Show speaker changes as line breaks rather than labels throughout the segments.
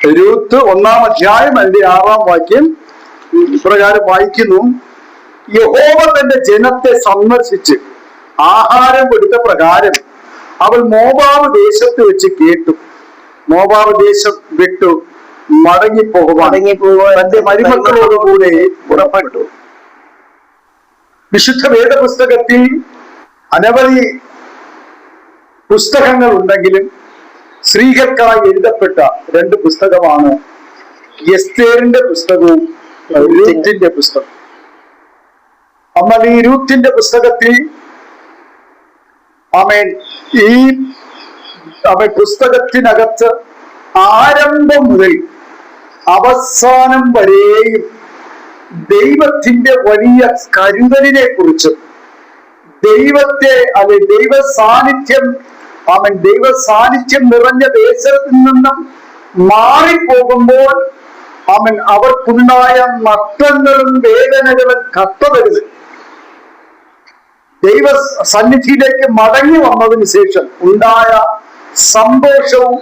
Ruth 1-ാം അധ്യായം അതിന്റെ 6-ാം വാക്യം ഇപ്രകാരം വായിക്കുന്നു: യഹോവ തന്റെ ജനത്തെ സന്ദർശിച്ച് ആഹാരം കൊടുത്ത പ്രകാരം അവൾ മോവാബ് ദേശത്ത് വെച്ച് കേട്ടു. മോവാബ് ദേശം വിട്ടു മടങ്ങിപ്പോകുവാൻ തന്റെ മരുമക്കളോടുകൂടെ പുറപ്പെട്ടു. വിശുദ്ധ വേദപുസ്തകത്തിൽ അനവധി പുസ്തകങ്ങൾ ഉണ്ടെങ്കിലും സ്ത്രീകൾക്കായി എഴുതപ്പെട്ട 2 പുസ്തകമാണ് എസ്തേറിന്റെ പുസ്തകവും രൂത്തിന്റെ പുസ്തകം. എന്നാൽ ഈ രൂത്തിന്റെ പുസ്തകത്തിൽ ഈ പുസ്തകത്തിനകത്ത് ആരംഭം മുതൽ അവസാനം വരെയും ദൈവത്തിന്റെ വലിയ കരുതലിനെ കുറിച്ചും ദൈവത്തെ ദൈവ സാന്നിധ്യം നിറഞ്ഞ ദേശത്തിൽ നിന്നും മാറിപ്പോകുമ്പോൾ അവർക്കുണ്ടായ നഷ്ടങ്ങളും വേദനകളും കത്തരുത്. ദൈവ സന്നിധിയിലേക്ക് മടങ്ങി വന്നതിന് ശേഷം ഉണ്ടായ സന്തോഷവും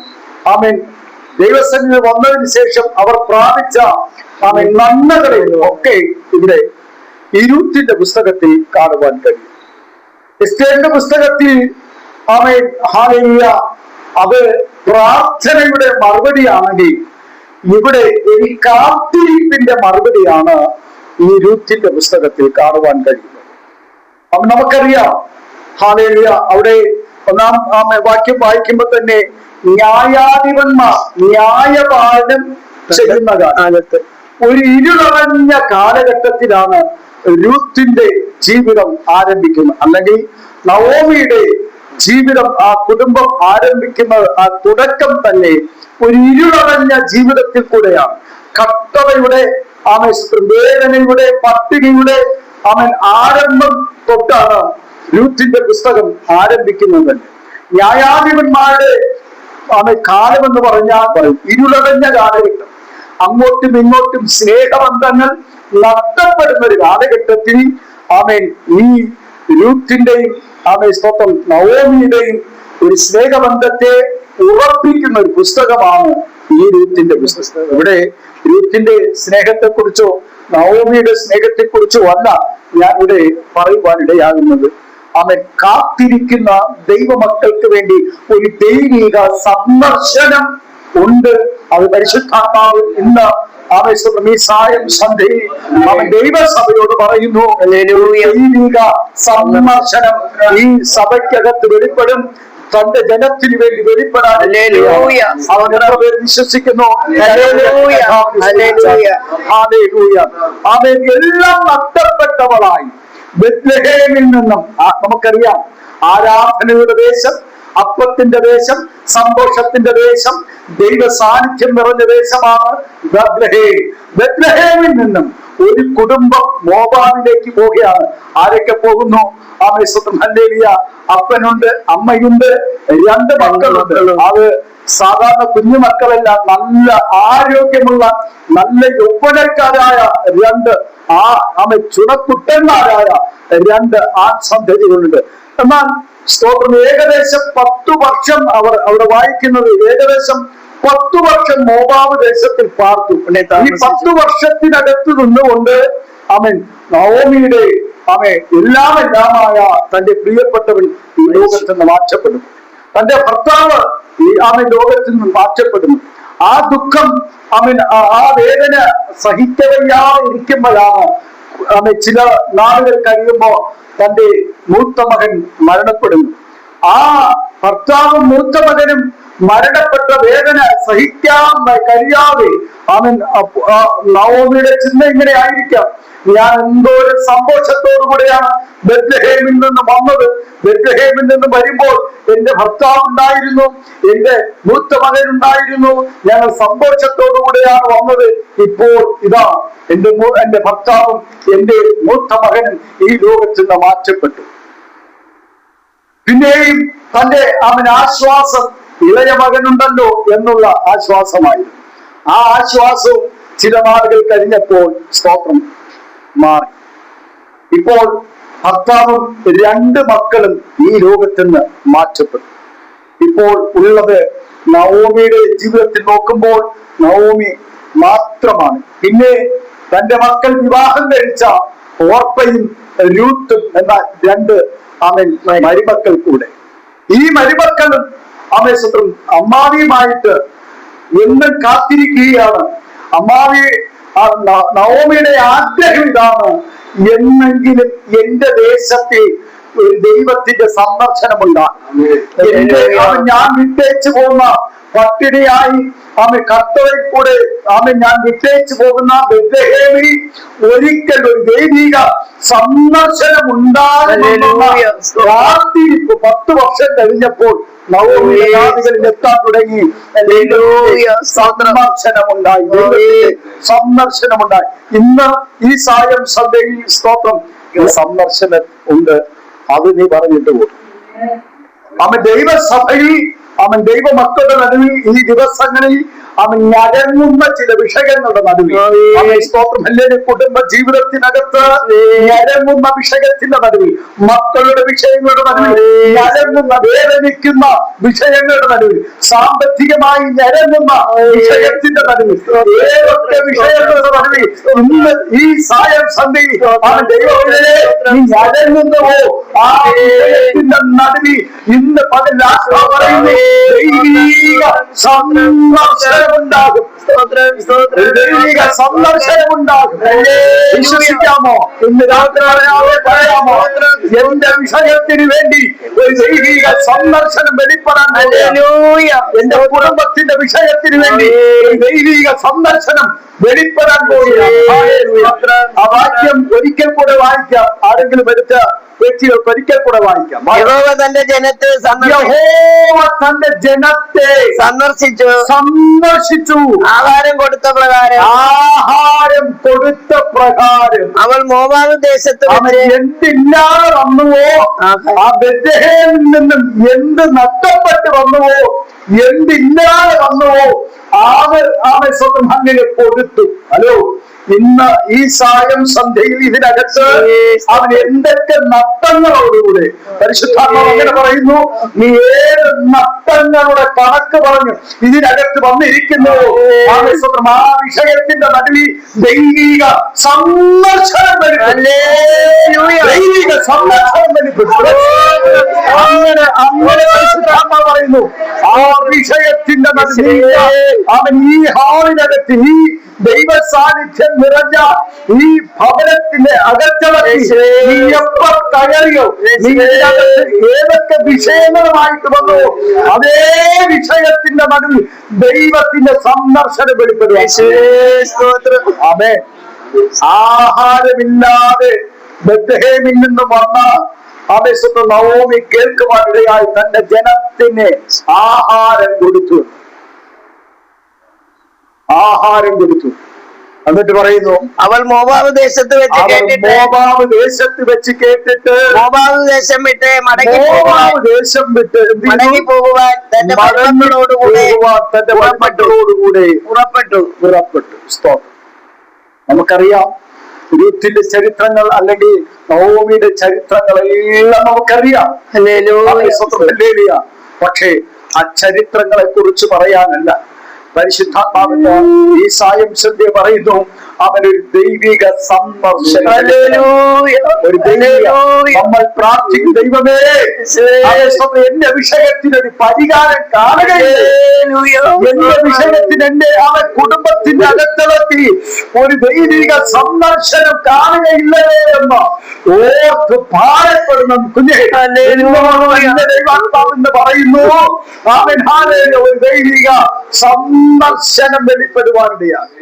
ദൈവസന്നിധി വന്നതിന് ശേഷം അവർ പ്രാപിച്ച നന്മകളെയും ഒക്കെ ഇവിടെ രൂത്തിന്റെ പുസ്തകത്തിൽ കാണുവാൻ കഴിയും. എസ്തേറിന്റെ പുസ്തകത്തിൽ അത് പ്രാർത്ഥനയുടെ മറുപടിയാണെങ്കിൽ ഇവിടെ ഒരു കാത്തിരിപ്പിന്റെ മറുപടിയാണ് ഈ രൂത്തിന്റെ പുസ്തകത്തിൽ കാണുവാൻ കഴിയുന്നത്. അപ്പൊ നമുക്കറിയാം അവിടെ 1-ാം വാക്യം വായിക്കുമ്പോൾ തന്നെ ന്യായാധിപന്മാർ ന്യായപാലനം ചെയ്യുന്ന കാലത്ത് ഒരു ഇരുളടഞ്ഞ കാലഘട്ടത്തിലാണ് രൂത്തിന്റെ ജീവിതം ആരംഭിക്കുന്നത്. അല്ലെങ്കിൽ നവോമിയുടെ ജീവിതം, ആ കുടുംബം ആരംഭിക്കുന്നത്, ആ തുടക്കം തന്നെ ഒരു ഇരുളടഞ്ഞ ജീവിതത്തിൽ കൂടെയാണ്. കഷ്ടതയുടെ വേദനയുടെ പട്ടിണിയുടെ ആരംഭം തൊട്ടാണ് രൂത്തിന്റെ പുസ്തകം ആരംഭിക്കുന്നത്. ന്യായാധിപന്മാരുടെ കാലം എന്ന് പറഞ്ഞാൽ ഇരുളടഞ്ഞ കാലഘട്ടം. അങ്ങോട്ടും ഇങ്ങോട്ടും സ്നേഹബന്ധങ്ങൾ നഷ്ടപ്പെടുന്ന ഒരു കാലഘട്ടത്തിൽ ഈ രൂത്തിന്റെയും സ്തോത്രം നവോമിയുടെയും ഒരു സ്നേഹബന്ധത്തെ ഉറപ്പിക്കുന്ന ഒരു പുസ്തകമാണ് ഈ രൂത്തിന്റെ പുസ്തകം. ഇവിടെ രൂത്തിന്റെ സ്നേഹത്തെക്കുറിച്ചോ നവോമിയുടെ സ്നേഹത്തെക്കുറിച്ചോ അല്ല ഞാൻ ഇവിടെ പറയുവാനിടയാകുന്നത്. കാത്തിരിക്കുന്ന ദൈവമക്കൾക്ക് വേണ്ടി ഒരു ദൈവിക സന്ദർശനം ഉണ്ട്. അത് പരിശുദ്ധാത്മാവ് ഇന്ന് ഈ സായം സന്ധ്യയിൽ ദൈവസഭയോട് പറയുന്നു. ദൈവിക സന്ദർശനം ഈ സഭയ്ക്കകത്ത് വെളിപ്പെടും. തന്റെ ജനത്തിന് വേണ്ടി വെളിപ്പെടാൻ അവൻ എത്ര പേര് വിശ്വസിക്കുന്നു? എല്ലാം നഷ്ടപ്പെട്ടവളായി ബെത്ലഹേമിൽ നിന്നും നമുക്കറിയാം ആരാധനയുടെ ദേശം, അപ്പത്തിന്റെ ദേശം, സന്തോഷത്തിന്റെ ദേശം, ദൈവ സാന്നിധ്യം നിറഞ്ഞ ദേശമാണ് ബെത്ലഹേം. ബെത്ലഹേമിൽ നിന്നും ഒരു കുടുംബം മോവാബിലേക്ക് പോവുകയാണ്. ആരൊക്കെ പോകുന്നു? ഹല്ലേലൂയ. അപ്പനുണ്ട്, അമ്മയുണ്ട്, 2 മക്കളുണ്ട്. അത് സാധാരണ കുഞ്ഞുമക്കളല്ല, നല്ല ആരോഗ്യമുള്ള നല്ല യൗവനക്കാരായ 2 ചുണക്കുട്ടന്മാരായ 2 ആൺസന്തതികളുണ്ട്. എന്നാൽ സ്തോത്രം ഏകദേശം 10 വർഷം അവർ അവിടെ വായിക്കുന്നത് ഏകദേശം 10 വർഷം മോവാബ് ദേശത്തിൽ പാർത്തു. ഈ 10 വർഷത്തിനകത്ത് നിന്നുകൊണ്ട് നവോമിയുടെ എല്ലാമായ തന്റെ പ്രിയപ്പെട്ടവൻ ഈ ലോകത്തിൽ നിന്ന് മാറ്റപ്പെടുന്നു. തന്റെ ഭർത്താവ് ഈ ലോകത്തിൽ നിന്ന് മാറ്റപ്പെടുന്നു. ആ ദുഃഖം ആ വേദന സഹിക്കവയ്യാതെ ഇരിക്കുമ്പോഴാണ് ചില നാളുകൾ കഴിയുമ്പോ തന്റെ മൂത്ത മകൻ മരണപ്പെടുന്നു. ആ ഭർത്താവും മൂത്ത മകനും മരണപ്പെട്ട വേദന സഹിക്കാൻ കഴിയാതെ നവോമിയുടെ ചിന്ത ഇങ്ങനെ ആയിരിക്കാം: ഞാൻ എന്തോ ഒരു സന്തോഷത്തോടു കൂടെയാണ് ബെത്ലഹേമിൽ നിന്ന് വന്നത്. ബെത്ലഹേമിൽ നിന്ന് വരുമ്പോൾ എന്റെ ഭർത്താവ് ഉണ്ടായിരുന്നു, എന്റെ മൂത്ത മകൻ ഉണ്ടായിരുന്നു, ഞങ്ങൾ സന്തോഷത്തോടു കൂടെയാണ് വന്നത്. ഇപ്പോൾ ഇതാ എന്റെ ഭർത്താവും എന്റെ മൂത്ത മകനും ഈ ലോകത്തിൽ നിന്ന് മാറ്റപ്പെട്ടു. പിന്നെയും തന്റെ ആശ്വാസം ഇളയ മകനുണ്ടല്ലോ എന്നുള്ള ആശ്വാസമായിരുന്നു. ആ ആശ്വാസവും ചില നാളുകൾ കഴിഞ്ഞപ്പോൾ സ്തോത്രം മാറി. ഇപ്പോൾ ഭർത്താവും 2 മക്കളും ഈ ലോകത്തിൽ നിന്ന് മാറ്റപ്പെട്ടു. ഇപ്പോൾ ഉള്ളത് നവോമിയുടെ ജീവിതത്തിൽ നോക്കുമ്പോൾ നവോമി മാത്രമാണ്. പിന്നെ തന്റെ മക്കൾ വിവാഹം കഴിച്ച ഓർപ്പയും രൂത്തും എന്ന രണ്ട് മരുമക്കൾ കൂടെ. ഈ മരുമക്കളും സ്വന്തം അമ്മാവിയുമായിട്ട് എന്നും കാത്തിരിക്കുകയാണ്. അമ്മാവി നവോമിയുടെ ആഗ്രഹം ഇതാണ്, എന്നെങ്കിലും എന്റെ ദേശത്തെ ഒരു ദൈവത്തിന്റെ സന്ദർശനമുണ്ടാകും. ഞാൻ വിട്ടേച്ചു പോകുന്ന പട്ടിണിയായി കർത്തവയിൽ കൂടെ ഞാൻ വിട്ടേച്ചു പോകുന്ന ബെത്ലഹേമിൽ ഒരിക്കൽ ഒരു ദൈവിക സന്ദർശനം ഉണ്ടാകുമെന്നുള്ള കാത്തിരിപ്പ് 10 വർഷം കഴിഞ്ഞപ്പോൾ നവോമികളിൽ എത്താൻ തുടങ്ങി. സന്ദർശനമുണ്ടായി. ഇന്ന് ഈ സായം സന്ധ്യയിൽ സ്തോത്രം സന്ദർശനം ഉണ്ട്. അത് നീ പറഞ്ഞിട്ട് പോകും. ദൈവസഭയിൽ ദൈവമക്കളുടെ നടുവിൽ ഈ ദിവസങ്ങളിൽ ഞരങ്ങുന്ന ചില വിഷയങ്ങളുടെ നടുവിൽ സ്തോത്രം കുടുംബ ജീവിതത്തിനകത്ത് ഞരങ്ങുന്ന വിഷയത്തിന്റെ നടുവിൽ, മക്കളുടെ വിഷയങ്ങളുടെ നടുവിൽ ഞരങ്ങുന്ന വേദനിക്കുന്ന വിഷയങ്ങളുടെ നടുവിൽ, സാമ്പത്തികമായി ഞരങ്ങുന്ന വിഷയത്തിന്റെ നടുവിൽ, ഏതൊക്കെ വിഷയങ്ങളുടെ നടുവിൽ ഇന്ന് ഈ സായം സന്ധ്യയിൽ ദൈവത്തിലെ ഞരങ്ങുന്നവോ ആ വിഷയത്തിന്റെ നടുവിൽ ഇന്ന് പകൽ പറയുന്നു ദൈവിക സന്ദർശനമുണ്ടാകും. ദൈവിക സന്ദർശനമുണ്ടാകും. വിശ്വസിക്കാമോ? ഇന്ന് രാത്രി പറയാമോ? എന്റെ വിഷയത്തിന് വേണ്ടി ഒരു ദൈവിക സന്ദർശനം വെളിപ്പെടാൻ, എന്റെ കുടുംബത്തിന്റെ വിഷയത്തിന് വേണ്ടി ഒരു ദൈവിക സന്ദർശനം വെളിപ്പെടാൻ പോവുകയാണ്. ആ വാക്യം ഒരിക്കൽ കൂടെ വായിക്കാം. ആരെങ്കിലും എടുത്ത വ്യക്തികൾക്ക് ഒരിക്കൽ കൂടെ വായിക്കാം.
യഹോവ തന്റെ ജനത്തെ സന്ദർശിച്ചു ആഹാരം കൊടുത്ത പ്രകാരം
അവൾ മോവാബ് ദേശത്ത് എന്തില്ലാതെ വന്നുവോ, ആ ബെത്ലഹേമിൽ നിന്നും എന്ത് നഷ്ടപ്പെട്ട് വന്നുവോ, എന്തില്ലാതെ വന്നുവോ സ്വന്തം അങ്ങനെ കൊടുത്തു. ഹലോ, ഇന്ന് ഈ സായം സന്ധ്യയിൽ ഇതിനകത്ത് അവൻ എന്തൊക്കെ നഷ്ടങ്ങളോടുകൂടെ, പരിശുദ്ധാത്മാവ് അങ്ങനെ പറയുന്നു, നീ ഏത് നഷ്ടങ്ങളുടെ കണക്ക് പറഞ്ഞു ഇതിനകത്ത് വന്നിരിക്കുന്നു. ആ വിഷയത്തിന്റെ നടുവിൽ ദൈവിക സന്ദർശനം അങ്ങനെ പരിശുദ്ധാത്മാവ് പറയുന്നു, ആ വിഷയത്തിന്റെ നടുവിൽ അവൻ ഈ ഹാളിനകത്ത് ഈ ദൈവ സാന്നിധ്യം നിറഞ്ഞ ഈ ഭവനത്തിന്റെ അകത്തളത്തിൽ നീ എപ്പോൾ കയറിയോ, ഏതൊക്കെ വിഷയങ്ങളുമായിട്ട് വന്നു, അതേ വിഷയത്തിന്റെ നടുവിൽ ദൈവത്തിന്റെ സന്ദർശനം വെളിപ്പെടുക. ആഹാരമില്ലാതെ ബെത്ലഹേമിൽ നിന്ന് വന്ന നവോമി കേൾക്കുവാനിടയായി തന്റെ ജനത്തിന് ആഹാരം കൊടുത്തു. എന്നിട്ട് പറയുന്നു,
അവൾ മോവാബ് ദേശത്ത് വെച്ച് കേട്ടിട്ട് മോവാബ് ദേശം വിട്ട് മടങ്ങി പോകുവാൻ തന്റെ മക്കളോടുകൂടെ പുറപ്പെട്ടു.
നമുക്കറിയാം രൂത്തിന്റെ ചരിത്രങ്ങൾ അല്ലെങ്കിൽ നവോമിയുടെ ചരിത്രങ്ങളെല്ലാം നമുക്കറിയാം. പക്ഷേ ആ ചരിത്രങ്ങളെ കുറിച്ച് പറയാനല്ല പരിശുദ്ധാത്മാവിന്റെ ഈ സായം സന്ധ്യ പറയുന്നു, അവനൊരു ദൈവിക സന്ദർശനം. ഒരു നമ്മൾ പ്രാർത്ഥിക്കും, ദൈവമേ എന്റെ വിഷയത്തിനൊരു പരിഹാരം കാണുകയില്ല, എന്റെ വിഷയത്തിന് എന്റെ അവൻ കുടുംബത്തിന്റെ അകത്തളത്തിൽ ഒരു ദൈവിക സന്ദർശനം കാണുകയില്ലേ എന്ന് ഓർത്ത് ഭാരപ്പെടുന്ന കുഞ്ഞെ ദൈവാത്മാവെന്ന് പറയുന്നു, അവൻ ഒരു ദൈവിക സന്ദർശനം വെളിപ്പെടുവാനിടയാണ്.